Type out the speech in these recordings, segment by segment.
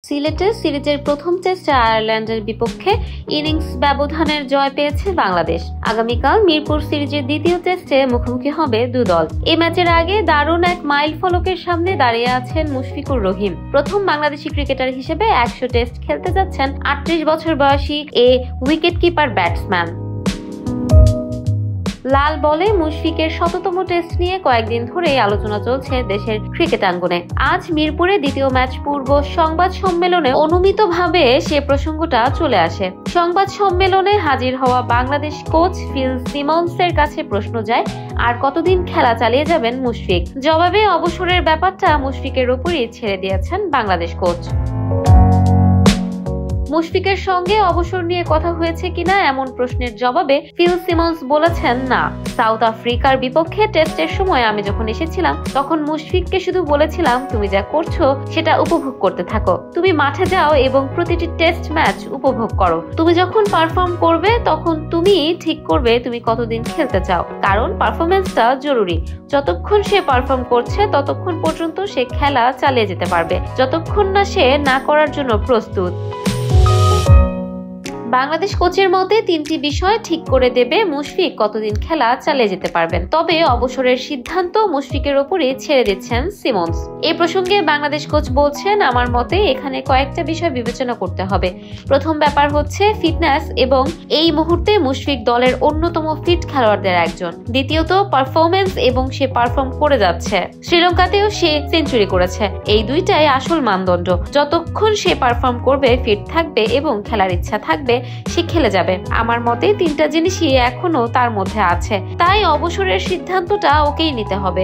সিলেটে সিরিজের প্রথম টেস্টে আয়ারল্যান্ডের বিপক্ষে ইনিংস ব্যবধানের জয় পেয়েছে বাংলাদেশ। আগামীকাল মিরপুর সিরিজের দ্বিতীয় টেস্টে মুখোমুখি হবে দুই দল। এই ম্যাচের আগে দারুণ এক মাইল ফলকের সামনে দাঁড়িয়ে আছেন মুশফিকুর রহিম। প্রথম বাংলাদেশি ক্রিকেটার হিসেবে 100 টেস্ট খেলতে যাচ্ছেন 38 বছর বয়সী এই উইকেট কিপার ব্যাটসম্যান। লাল বলে মুশফিকের শততম টেস্ট নিয়ে কয়েকদিন ধরেই আলোচনা চলছে দেশের ক্রিকেটাঙ্গনে। আজ মিরপুরে দ্বিতীয় ম্যাচ পূর্ব সংবাদ সম্মেলনে অনুমিতভাবে সে প্রসঙ্গটা চলে আসে। সংবাদ সম্মেলনে হাজির হওয়া বাংলাদেশ কোচ ফিল সিমন্সের কাছে প্রশ্ন যায়, আর কতদিন খেলা চালিয়ে যাবেন মুশফিক? জবাবে অবসরের ব্যাপারটা মুশফিকের উপরই ছেড়ে দিয়েছেন বাংলাদেশ কোচ। মুশফিকের সঙ্গে অবসর নিয়ে কথা হয়েছে কিনা এমন প্রশ্নের জবাবে ফিল সিমন্স বলেছেন, না। সাউথ আফ্রিকার বিপক্ষে টেস্টের সময় আমি যখন এসেছিলাম তখন মুশফিককে শুধু বলেছিলাম, তুমি যা করছো সেটা উপভোগ করতে থাকো। তুমি মাঠে যাও এবং প্রতিটি টেস্ট ম্যাচ উপভোগ করো। তুমি যখন পারফর্ম করবে তখন তুমি ঠিক করবে তুমি কতদিন খেলতে চাও, কারণ পারফরমেন্সটা জরুরি। যতক্ষণ সে পারফর্ম করছে ততক্ষণ পর্যন্ত সে খেলা চালিয়ে যেতে পারবে, যতক্ষণ না সে না করার জন্য প্রস্তুত। বাংলাদেশ কোচের মতে 3টি বিষয় ঠিক করে দেবে মুশফিক কতদিন খেলা চালিয়ে যেতে পারবেন। তবে অবসরের সিদ্ধান্ত মুশফিকের উপরই ছেড়ে দিচ্ছেন সিমন্স। এই প্রসঙ্গে বাংলাদেশ কোচ বলছেন, আমার মতে এখানে কয়েকটা বিষয় বিবেচনা করতে হবে। প্রথম ব্যাপার হচ্ছে ফিটনেস, এবং এই মুহূর্তে মুশফিক দলের অন্যতম ফিট খেলোয়াড়দের একজন। দ্বিতীয়ত পারফরমেন্স, এবং সে পারফর্ম করে যাচ্ছে। শ্রীলঙ্কাতেও সে সেঞ্চুরি করেছে। এই দুইটাই আসল মানদণ্ড। যতক্ষণ সে পারফর্ম করবে, ফিট থাকবে এবং খেলার ইচ্ছা থাকবে, সে খেলে যাবে। আমার মতে 3টা জিনিসই এখনো তার মধ্যে আছে, তাই অবসরের সিদ্ধান্তটা ওকেই নিতে হবে।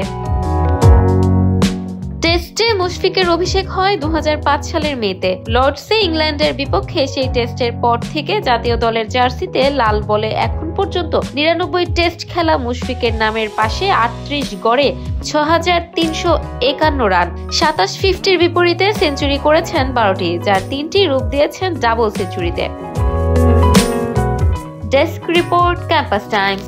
টেস্টে মুশফিকের অভিষেক হয় 2005 সালের মেতে। লর্ডসে ইংল্যান্ডের বিপক্ষে সেই টেস্টের পর থেকে জাতীয় দলের জার্সিতে লাল বলে এখন পর্যন্ত 99 টেস্ট খেলা মুশফিকের নামের পাশে 38 গড়ে 6351 রান। 27 50-র বিপরীতে সেঞ্চুরি করেছেন 12টি, যার 3টি রূপ দিয়েছেন ডাবল সেঞ্চুরিতে। Desk report, Campus Times.